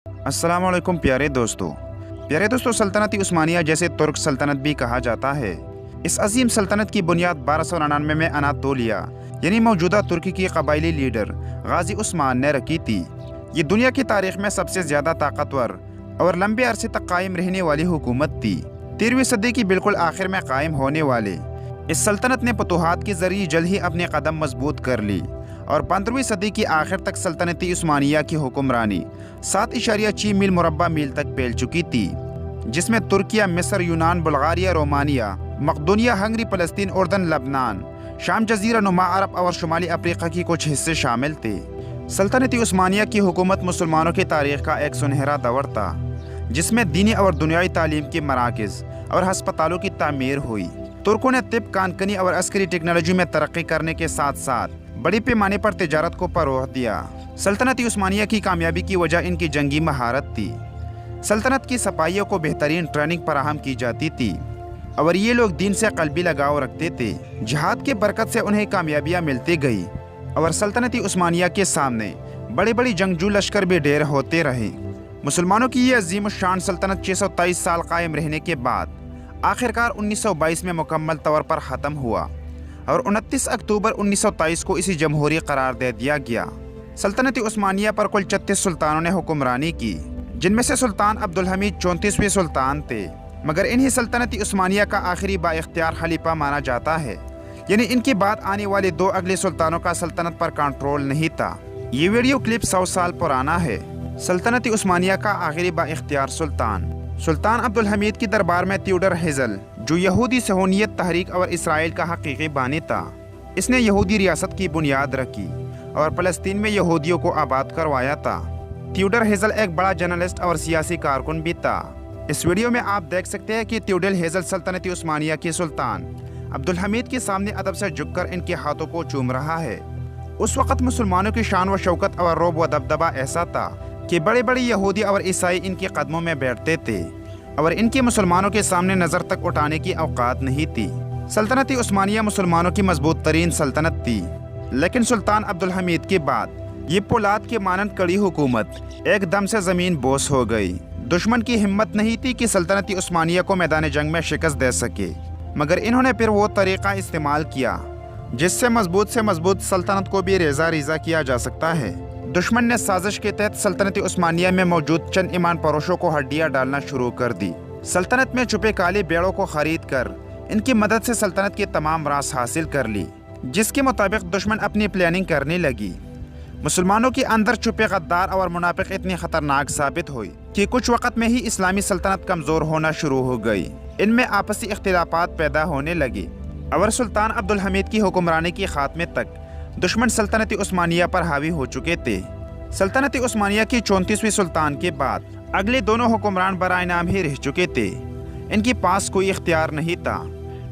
अस्सलाम वालेकुम प्यारे दोस्तों सल्तनत उस्मानिया जिसे तुर्क सल्तनत भी कहा जाता है। इस अजीम सल्तनत की बुनियाद 1299 में अनातोलिया यानी मौजूदा तुर्की की कबायली लीडर गाजी उस्मान ने रखी थी। ये दुनिया की तारीख में सबसे ज़्यादा ताकतवर और लंबे अरसे तक कायम रहने वाली हुकूमत थी। 13वीं सदी की बिल्कुल आखिर में कायम होने वाले इस सल्तनत ने फतूहात के जरिए जल्द ही अपने कदम मजबूत कर ली और 15वीं सदी की आखिर तक सल्तनत उस्मानिया की हुक्मरानी 7.6 मील मुरब्बा मील तक फैल चुकी थी, जिसमें तुर्किया, मिस्र, यूनान, बुल्गारिया, रोमानिया, मकदूनिया, हंगरी, फलस्तीन, उर्दन, लबनान, शाम, जजीरा नुमा अरब और शुमाली अफ्रीका की कुछ हिस्से शामिल थे। सल्तनत उस्मानिया की हुकूमत मुसलमानों की तारीख का एक सुनहरा दौर था, जिसमें दीनी और दुनियाई तालीम के मराकज़ और हस्पतालों की तामीर हुई। तुर्कों ने तिब, कानकनी और अस्करी टेक्नोलॉजी में तरक्की करने के साथ साथ बड़े पैमाने पर तिजारत को फरोग़ दिया। सल्तनत उस्मानिया की कामयाबी की वजह इनकी जंगी महारत थी। सल्तनत की सिपाहियों को बेहतरीन ट्रेनिंग फराहम की जाती थी और ये लोग दीन से क़ल्बी लगाव रखते थे। जिहाद के बरकत से उन्हें कामयाबियाँ मिलती गई और सल्तनत उस्मानिया के सामने बड़े बड़े जंगजू लश्कर भी ढेर होते रहे। मुसलमानों की ये अजीम शान सल्तनत 623 साल कायम रहने के बाद आखिरकार 1922 में मुकम्मल तौर पर ख़त्म हुआ और 29 अक्टूबर 1923 को इसी जमहूरी करार दे दिया गया। सल्तनत उस्मानिया पर कुल 36 सुल्तानों ने हुक्मरानी की, जिनमें से सुल्तान अब्दुल हमीद 34वें सुल्तान थे, मगर इन्हीं सल्तनत उस्मानिया का आखिरी बाइख्तियार खलीफा माना जाता है, यानी इनके बाद आने वाले 2 अगले सुल्तानों का सल्तनत पर कंट्रोल नहीं था। ये वीडियो क्लिप 100 साल पुराना है। सल्तनत उस्मानिया का आखिरी बाइख्तियार सुल्तान अब्दुल हमीद की दरबार में थियोडर हेज़ल, जो यहूदी सहूनियत तहरीक और इसराइल का हकीकी बानी था, इसने यहूदी रियासत की बुनियाद रखी और फ़लस्तीन में यहूदियों को आबाद करवाया था। थियोडर हेज़ल एक बड़ा जर्नलिस्ट और सियासी कारकुन भी था। इस वीडियो में आप देख सकते हैं कि थियोडर हेज़ल सल्तनत उस्मानिया के सुल्तान अब्दुल हमीद के सामने अदब से झुककर इनके हाथों को चूम रहा है। उस वक़्त मुसलमानों की शान व शौकत और रोब व दबदबा ऐसा था कि बड़े बड़े यहूदी और ईसाई इनके कदमों में बैठते थे और इनकी मुसलमानों के सामने नज़र तक उठाने की औकात नहीं थी। सल्तनत उस्मानिया मुसलमानों की मजबूत तरीन सल्तनत थी, लेकिन सुल्तान अब्दुल हमीद के बाद ये पोलाद के मानंद कड़ी हुकूमत एकदम से ज़मीन बोस हो गई। दुश्मन की हिम्मत नहीं थी कि सल्तनत उस्मानिया को मैदान जंग में शिकस्त दे सके, मगर इन्होंने फिर वो तरीक़ा इस्तेमाल किया जिससे मजबूत से मजबूत सल्तनत को भी रेजा रेजा किया जा सकता है। दुश्मन ने साजिश के तहत सल्तनत उस्मानिया में मौजूद चंद ईमान परोशों को हड्डियां डालना शुरू कर दी। सल्तनत में छुपे काले बेड़ों को खरीद कर इनकी मदद से सल्तनत के तमाम राज हासिल कर ली, जिसके मुताबिक दुश्मन अपनी प्लानिंग करने लगी। मुसलमानों के अंदर छुपे गद्दार और मुनाफिक इतनी खतरनाक साबित हुई कि कुछ वक़्त में ही इस्लामी सल्तनत कमज़ोर होना शुरू हो गई। इनमें आपसी इख्तिलाफात पैदा होने लगी और सुल्तान अब्दुल हमीद की हुक्मरानी के खात्मे तक दुश्मन सल्तनत उस्मानिया पर हावी हो चुके थे। सल्तनत उस्मानिया की 34वीं सुल्तान के बाद अगले दोनों हुक्मरान बराए नाम ही रह चुके थे। इनके पास कोई इख्तियार नहीं था।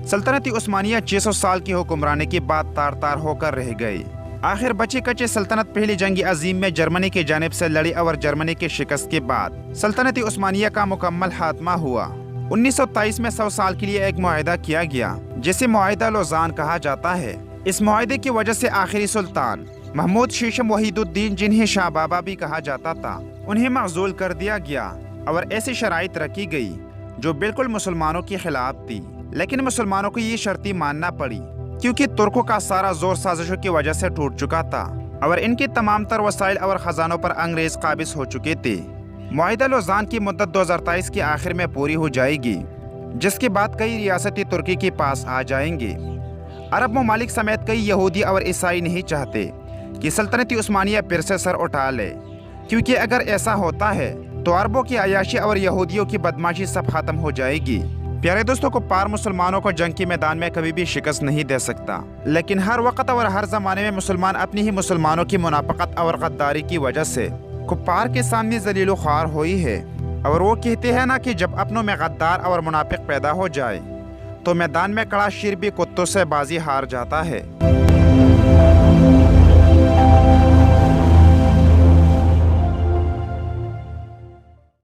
सल्तनत उस्मानिया 600 साल की हुक्मरानी के बाद तार तार होकर रह गई। आखिर बचे कचे सल्तनत पहली जंग अजीम में जर्मनी की जानिब से लड़ी और जर्मनी के शिकस्त के बाद सल्तनत उस्मानिया का मुकम्मल खात्मा हुआ। 1923 में 100 साल के लिए एक मुआहिदा किया गया, जिसे मुआहिदा लोज़ान कहा जाता है। इस मुआहिदे की वजह से आखिरी सुल्तान महमूद शीशम वहीदुद्दीन, जिन्हें शाह बाबा भी कहा जाता था, उन्हें मअज़ूल कर दिया गया और ऐसी शराइत रखी गई जो बिल्कुल मुसलमानों के खिलाफ थी। लेकिन मुसलमानों को ये शर्ती मानना पड़ी, क्योंकि तुर्कों का सारा जोर साजिशों की वजह से टूट चुका था और इनके तमाम तर वसाइल और खजानों पर अंग्रेज काबिज हो चुके थे। मुआहिदा लोज़ान की मुद्दत 2023 के आखिर में पूरी हो जाएगी, जिसके बाद कई रियासती तुर्की के पास आ जाएंगे। अरब ममालिक समेत कई यहूदी और ईसाई नहीं चाहते कि सल्तनत उस्मानिया फिर से सर उठा ले, क्योंकि अगर ऐसा होता है तो अरबों की अयाशी और यहूदियों की बदमाशी सब खत्म हो जाएगी। प्यारे दोस्तों, कुफ्फार मुसलमानों को जंग के मैदान में कभी भी शिकस्त नहीं दे सकता, लेकिन हर वक्त और हर जमाने में मुसलमान अपनी ही मुसलमानों की मुनाफकत और गद्दारी की वजह से कुफ्फार के सामने जलील ख्वार हुई है। और वो कहते हैं ना कि जब अपनों में गद्दार और मुनाफिक पैदा हो जाए तो मैदान में खड़ा शेर भी कुत्तों से बाजी हार जाता है।